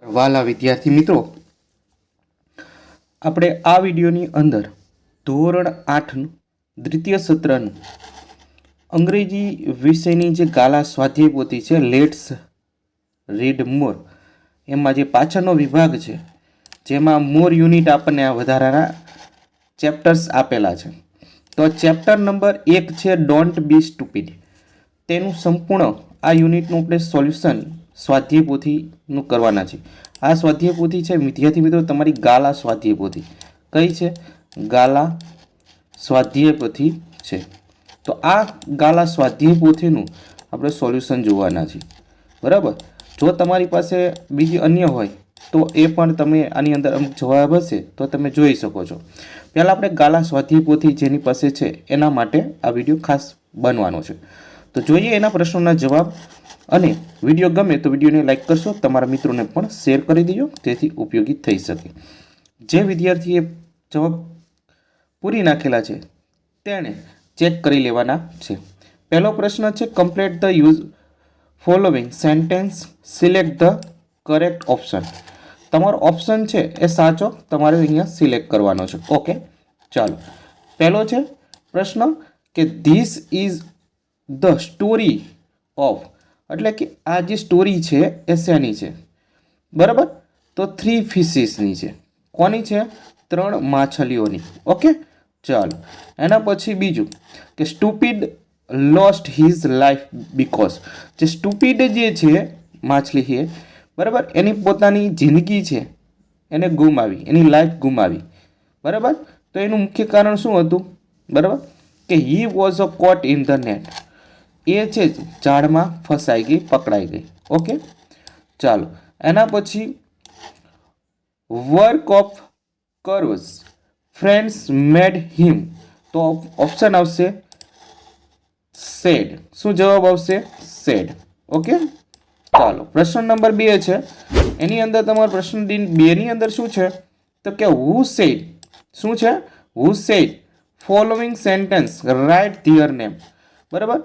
વાલા વિદ્યાર્થી મિત્રો, આપણે આ વિડીયોની અંદર ધોરણ 8 દ્વિતીય સત્રનું અંગ્રેજી વિષયની જે ગાલા સ્વાધ્યાય પોથી છે લેટ્સ રીડ મોર, એમાં જે પાછળનો વિભાગ છે જેમાં મોર યુનિટ આપણને આ વધારાના ચેપ્ટર્સ આપેલા છે. તો ચેપ્ટર નંબર 1 છે ડોન્ટ બી સ્ટુપિડ. તેનું સંપૂર્ણ આ યુનિટનું આપણે સોલ્યુશન સ્વાધ્યાય પોથીનું કરવાના છે. આ સ્વાધ્યાય પોથી છે વિદ્યાર્થી મિત્રો તમારી ગાલા સ્વાધ્યાય પોથી. કઈ છે? ગાલા સ્વાધ્યાય પોથી છે. તો આ ગાલા સ્વાધ્યાય પોથીનું આપણે સોલ્યુશન જોવાના છે. બરાબર. જો તમારી પાસે બીજી અન્ય હોય તો એ પણ તમે આની અંદર અમુક જવાબ હશે તો તમે જોઈ શકો છો. પહેલાં આપણે ગાલા સ્વાધ્યાય પોથી જેની પાસે છે એના માટે આ વિડીયો ખાસ બનવાનો છે. તો જોઈએ એના પ્રશ્નોના જવાબ. અને વિડીયો ગમે તો વિડીયોને લાઈક કરશો, તમારા મિત્રોને પણ શેર કરી દેજો જેથી ઉપયોગી થઈ શકે. જે વિદ્યાર્થીએ જવાબ પૂરી નાખેલા છે તેણે ચેક કરી લેવાના છે. પહેલો પ્રશ્ન છે complete the use following sentence, select the correct option. તમારો ઓપ્શન છે એ સાચો તમારે અહીંયા સિલેક્ટ કરવાનો છે. ઓકે, ચાલો. પહેલો છે પ્રશ્ન કે this is the story of, એટલે કે આ જે સ્ટોરી છે એ શેની છે? બરાબર. તો 3 ફિશીસની છે. કોની છે? 3 માછલીઓની. ઓકે, ચાલો. એના પછી બીજું કે stupid lost his life because. જે સ્ટુપિડ જે છે માછલી છે, બરાબર, એની પોતાની જિંદગી છે એને ગુમાવી, એની લાઈફ ગુમાવી. બરાબર. તો એનું મુખ્ય કારણ શું હતું? બરાબર, કે he was a caught in the net. એ છે ઝાડમાં ફસાઈ ગઈ, પકડાઈ ગઈ. ઓકે, ચાલો. એના પછી વર્ક ઓફ કર્વ્સ ફ્રેન્ડ્સ મેડ હિમ. તો ઓપ્શન આવશે સેડ. શું જવાબ આવશે? સેડ. ઓકે, ચાલો. પ્રશ્ન નંબર 2 છે. એની અંદર તમારો પ્રશ્ન 2 ની અંદર શું છે? તો કે હુ સેડ. શું છે? Who said following sentence write their name. બરાબર.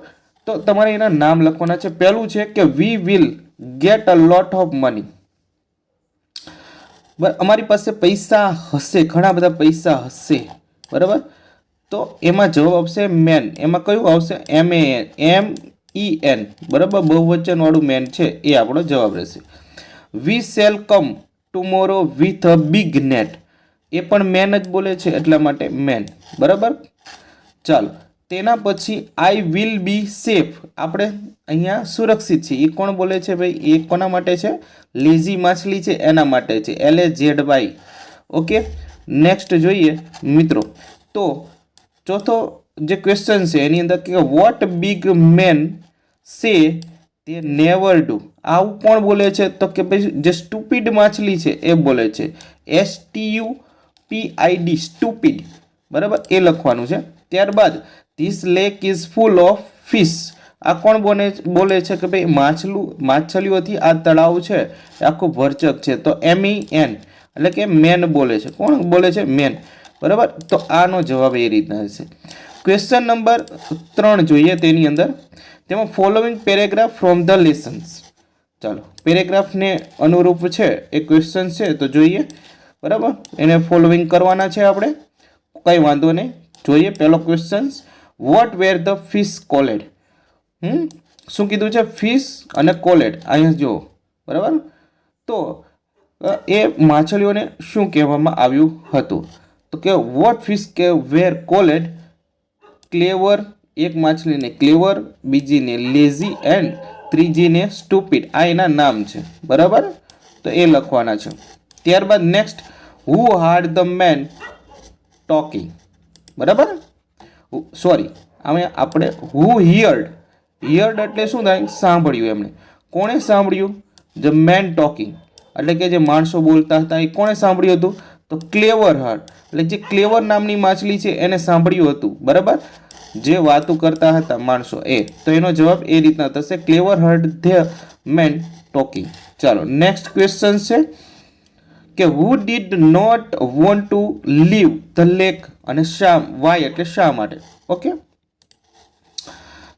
તો તમારે એના નામ લખવાના છે. પહેલું છે કે we will get a lot of money. અમારી પાસે પૈસા હશે, ઘણા બધા પૈસા હશે. બરાબર. તો એમાં જવાબ આવશે મેન. એમાં કયું આવશે? MEN. બરાબર, બહુવચન વાળું મેન છે એ આપણો જવાબ રહેશે. We shall come tomorrow with a big net. એ પણ મેન જ બોલે છે એટલા માટે મેન. બરાબર, ચાલો. તેના પછી આઈ વિલ બી સેફ. આપણે અહીંયા સુરક્ષિત છે. એ કોણ બોલે છે ભાઈ? એ કોના માટે છે? લેઝી માછલી છે એના માટે છે. LAZY. ઓકે, નેક્સ્ટ જોઈએ મિત્રો. તો ચોથો જે ક્વેશ્ચન છે એની અંદર કે વોટ બિગ મેન સે તે નેવર ડુ. આવું કોણ બોલે છે? તો કે ભાઈ જે સ્ટુપિડ માછલી છે એ બોલે છે. STUPID, stupid. બરાબર, એ લખવાનું છે. ત્યારબાદ this lake is full of fish. આ કોણ બોલે છે કે ભાઈ માછલીઓથી આ તળાવ છે એ આખું ભરચક છે. તો MEN, એટલે કે મેન બોલે છે. કોણ બોલે છે? મેન. બરાબર. તો આનો જવાબ એ રીતના હશે. ક્વેશ્ચન નંબર 3 જોઈએ. તેની અંદર તેમાં following paragraph from the lessons. ચાલો, પેરેગ્રાફને અનુરૂપ છે એ ક્વેશ્ચન છે તો જોઈએ. બરાબર, એને ફોલોવિંગ કરવાના છે આપણે, કંઈ વાંધો નહીં. જોઈએ પહેલો question, what were the fish called. શું કીધું છે? ફિશ અને કોલેડ. અહીંયા જુઓ. બરાબર. તો એ માછલીઓને શું કહેવામાં આવ્યું હતું? તો કે વોટ ફિશ કે વેર કોલેડ ક્લેવર. એક માછલીને ક્લેવર, બીજીને લેઝી એન્ડ ત્રીજીને સ્ટુપિડ. આ એના નામ છે. બરાબર, તો એ લખવાના છે. ત્યારબાદ next, who heard the man talking. બરાબર, સોરી, આમે આપણે હુ હિયર્ડ. હિયર્ડ એટલે શું થાય? સાંભળ્યું એમણે. કોણે સાંભળ્યું? ધ મેન ટોકિંગ, એટલે કે જે માણસો બોલતા હતા એ કોણે સાંભળ્યું હતું? તો ક્લેવર હાર્ડ, એટલે જે ક્લેવર નામની માછલી છે એને સાંભળ્યું હતું. બરાબર, જે વાતો કરતા હતા માણસો એ. તો એનો જવાબ એ રીતના થશે, clever heard the man talking. ચાલો, નેક્સ્ટ ક્વેશ્ચન છે કે who did not want to leave the lake. અને વાય એટલે શા માટે? ઓકે,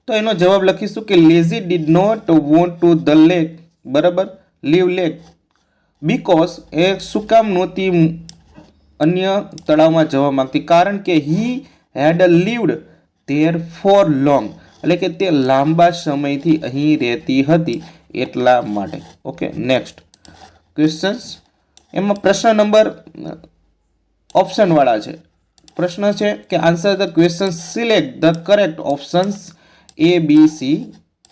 તો એનો જવાબ લખીશું કે lazy did not want to the lake. બરાબર, લીવ લેક. બીકોઝ એ શું કામ નહોતી અન્ય તળાવમાં જવા માંગતી? કારણ કે he had lived there for long, એટલે કે તે લાંબા સમયથી અહીં રહેતી હતી એટલા માટે. Okay, next questions. એમાં પ્રશ્ન નંબર ઓપ્શનવાળા છે. પ્રશ્ન છે કે answer the question, select the correct options A, B, C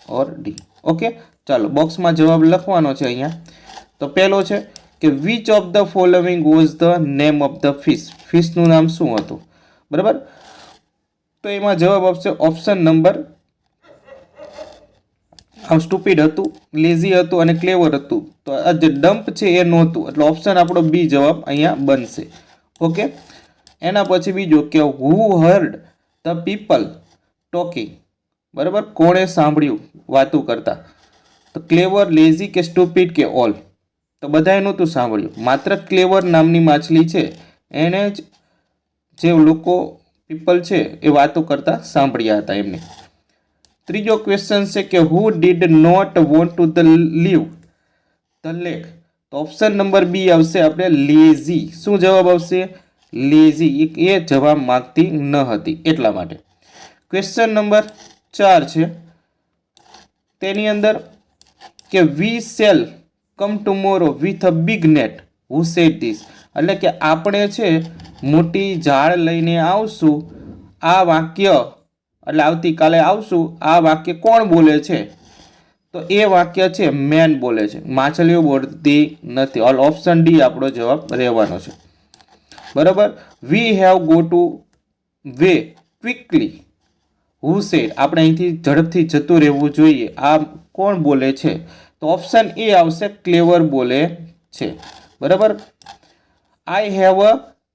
or D. Okay, ચાલો બોક્સમાં જવાબ લખવાનો છે અહીંયા. તો પહેલો છે કે which of the following was the name of the fish. ફિશનું નામ શું હતું? બરાબર, તો એમાં જવાબ આપશે ઓપ્શન નંબર સ્ટુપિડ હતું, લેઝી હતું અને ક્લેવર હતું. તો આ જે ડમ્પ છે એ નહોતું, એટલે ઓપ્શન આપણો બી જવાબ અહીંયા બનશે. ઓકે, એના પછી બીજું કે હુ હર્ડ ધ પીપલ ટોકિંગ. બરાબર, કોણે સાંભળ્યું વાતું કરતા? તો ક્લેવર, લેઝી કે સ્ટુપિડ કે ઓલ? તો બધાએ નહોતું સાંભળ્યું, માત્ર ક્લેવર નામની માછલી છે એને જ જે લોકો પીપલ છે એ વાતો કરતા સાંભળ્યા હતા એમને. ત્રીજો ક્વેશ્ચન છે કે who did not want to the leave the lake. તો ઓપ્શન નંબર બી આવશે આપણે લેઝી. શું જવાબ આવશે? લેઝી, એ જવા માંગતી ન હતી એટલા માટે. ક્વેશ્ચન નંબર 4 છે, તેની અંદર કે we shall come tomorrow with a big net, who said this. એટલે કે આપણે છે મોટી જાળ લઈને આવશું. આ વાક્ય એટલે આવતીકાલે આવશું, આ વાક્ય કોણ બોલે છે? તો એ વાક્ય છે મેન બોલે છે, માછલીઓ બોલતી નથી. ઓલ ઓપ્શન ડી આપણો જવાબ રહેવાનો છે. બરાબર, we have go to way quickly, who said. આપણે અહીંથી ઝડપથી જતું રહેવું જોઈએ, આ કોણ બોલે છે? તો ઓપ્શન એ આવશે, ક્લેવર બોલે છે. બરાબર, I have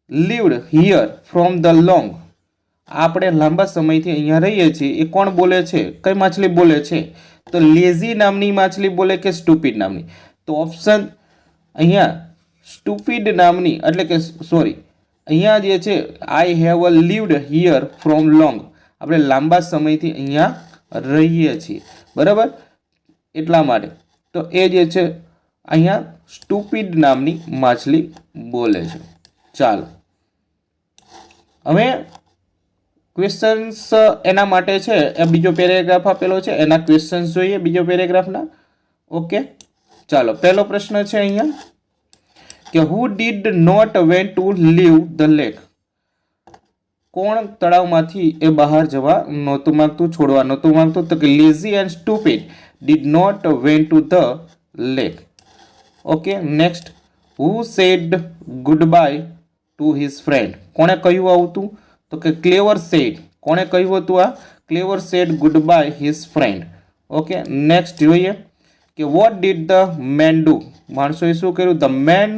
lived here from the long. આપણે લાંબા સમયથી અહીંયા રહીએ છીએ, એ કોણ બોલે છે? કઈ માછલી બોલે છે? તો લેઝી નામની માછલી બોલે કે સ્ટુપિડ નામની? તો ઓપ્શન અહીંયા સ્ટુપિડ નામની, એટલે કે સોરી, અહીંયા જે છે I have lived here from long, આપણે લાંબા સમયથી અહીંયા રહીએ છીએ. બરાબર, એટલા માટે તો એ જે છે અહીંયા સ્ટુપિડ નામની માછલી બોલે છે. ચાલો હવે ક્વેશ્ચન્સ એના માટે છે, એ બીજો પેરેગ્રાફ આપેલો છે, એના ક્વેશ્ચન્સ જોઈએ બીજો પેરેગ્રાફના. ઓકે, ચાલો પહેલો પ્રશ્ન છે અહીંયા કે who did not went to leave the lake. કોણ તળાવમાંથી એ બહાર જવા નહોતું માંગતું, છોડવા નહોતું માંગતું? તો કે lazy and stupid did not went to the lake. Okay, next, who said goodbye to his friend. કોણે કહ્યું આવતું? તો કે ક્લેવર સેડ. કોણે કહ્યું હતું? આ clever said goodbye his friend. Okay, next જોઈએ કે what did the man do. માણસોએ શું કર્યું? The man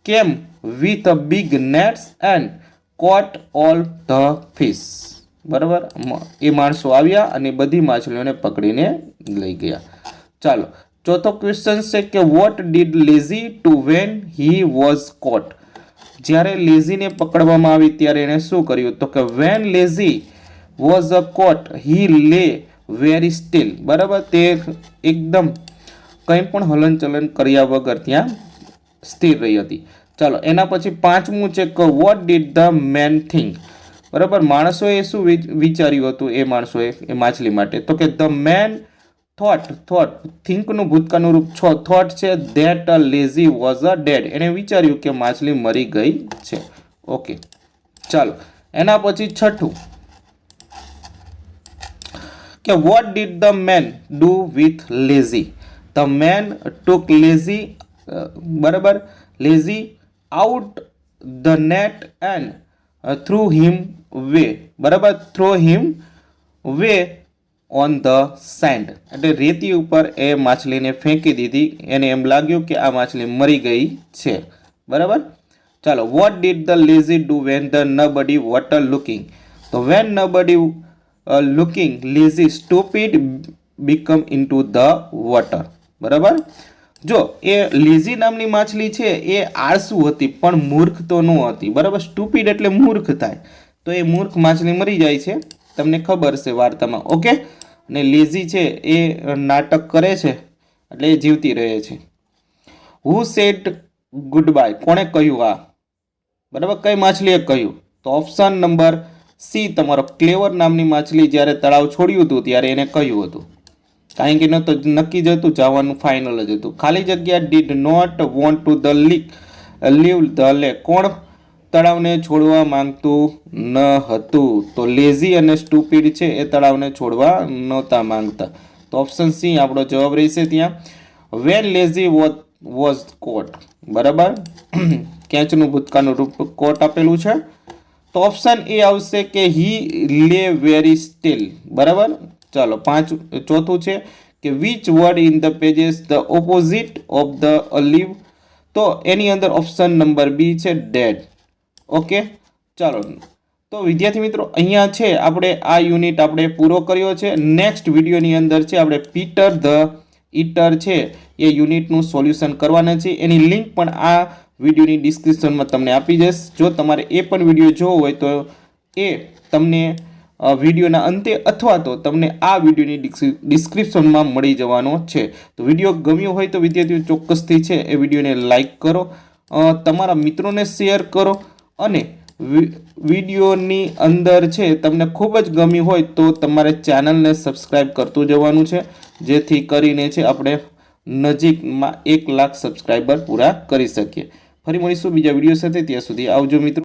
came with a big nets and caught all the fish. બરાબર, એ માણસો આવ્યા અને બધી માછલીઓને પકડીને લઈ ગયા. ચાલો ચોથો ક્વેશ્ચન છે કે what did lazy do when he was caught. જ્યારે લેઝીને પકડવામાં આવી ત્યારે એણે શું કર્યું? તો કે વેન લેઝી વોઝ અ કોટ હી લે વેરી સ્ટીલ. બરાબર, તે એકદમ કંઈ પણ હલનચલન કર્યા વગર ત્યાં સ્થિર રહી હતી. ચાલો એના પછી પાંચમું છે કે what did the man think. બરાબર, માણસોએ શું વિચાર્યું હતું? એ માણસોએ એ માછલી માટે તો કે ધ મેન થોટ થિંકનું ભૂતકાળનું રૂપ થોટ છે that a lazy was a dead. એણે વિચાર્યું કે માછલી મરી ગઈ છે. ઓકે, ચાલો એના પછી છઠ્ઠું કે what did the man do with lazy. The man took lazy, બરાબર, lazy out the net and threw him way. બરાબર, threw him way on the sand, એટલે રેતી ઉપર એ માછલીને ફેંકી દીધી. એને એમ લાગ્યું કે આ માછલી મરી ગઈ છે. બરાબર, ચાલો what did the lazy do when the nobody water looking. તો when nobody looking lazy stupid become into the water. બરાબર, જો એ લેઝી નામની માછલી છે એ આળસુ હતી પણ મૂર્ખ તો ન હતી. બરાબર, સ્ટુપિડ એટલે મૂર્ખ થાય, તો એ મૂર્ખ માછલી મરી જાય છે, તમને ખબર છે વાર્તામાં. ઓકે, અને લેઝી છે એ નાટક કરે છે એટલે એ જીવતી રહે છે. હુ સેડ ગુડ બાય, કોણે કહ્યું આ? બરાબર, કઈ માછલીએ કહ્યું? તો ઓપ્શન નંબર સી તમારો ક્લેવર નામની માછલી જ્યારે તળાવ છોડ્યું હતું ત્યારે એને કહ્યું હતું. કારણ કે ન તો નક્કી જ હતું, જવાનું ફાઇનલ જ હતું. ખાલી જગ્યા did not want to the leave the lake, કોણ તળાવને છોડવા માંગતું ન હતું? તો લેઝી અને સ્ટુપિડ છે એ તળાવને છોડવા નહોતા માંગતા. તો ઓપ્શન સી આપણો જવાબ રહેશે ત્યાં. વેન લેઝી વોઝ કોટ, બરાબર, કેચનું ભૂતકાળનું રૂપ કોટ આપેલું છે. તો ઓપ્શન એ આવશે કે હી લે વેરી સ્ટીલ, બરાબર. ચાલો ચોથું છે કે which word in the pages the opposite of the leave, તો એની અંદર ઓપ્શન નંબર બી છે ડેડ. ઓકે, ચાલો. તો વિદ્યાર્થી મિત્રો અહીંયા છે આપણે આ યુનિટ આપણે પૂરો કર્યો છે. નેક્સ્ટ વિડીયોની અંદર છે આપણે પીટર ધ ઈટર છે એ યુનિટનું સોલ્યુશન કરવાના છે. એની લિંક પણ આ વિડીયોની ડિસ્ક્રિપ્શનમાં તમને આપી દઈશ. જો તમારે એ પણ વિડીયો જોવો હોય તો એ તમને વિડીયોના અંતે અથવા તો તમને આ વિડીયોની ડિસ્ક્રિપ્શનમાં મળી જવાનો છે. તો વિડીયો ગમ્યો હોય તો વિદ્યાર્થીઓ ચોક્કસથી છે એ વિડીયોને લાઈક કરો, તમારા મિત્રોને શેર કરો અને વિડીયોની અંદર છે તમને ખૂબ જ ગમ્યું હોય તો તમારે ચેનલને સબસ્ક્રાઈબ કરતું જવાનું છે, જેથી કરીને છે આપણે નજીકમાં 1 લાખ સબસ્ક્રાઈબર પૂરા કરી શકીએ. ફરી મળીશું બીજા વિડીયો સાથે. ત્યાં સુધી આવજો મિત્રો.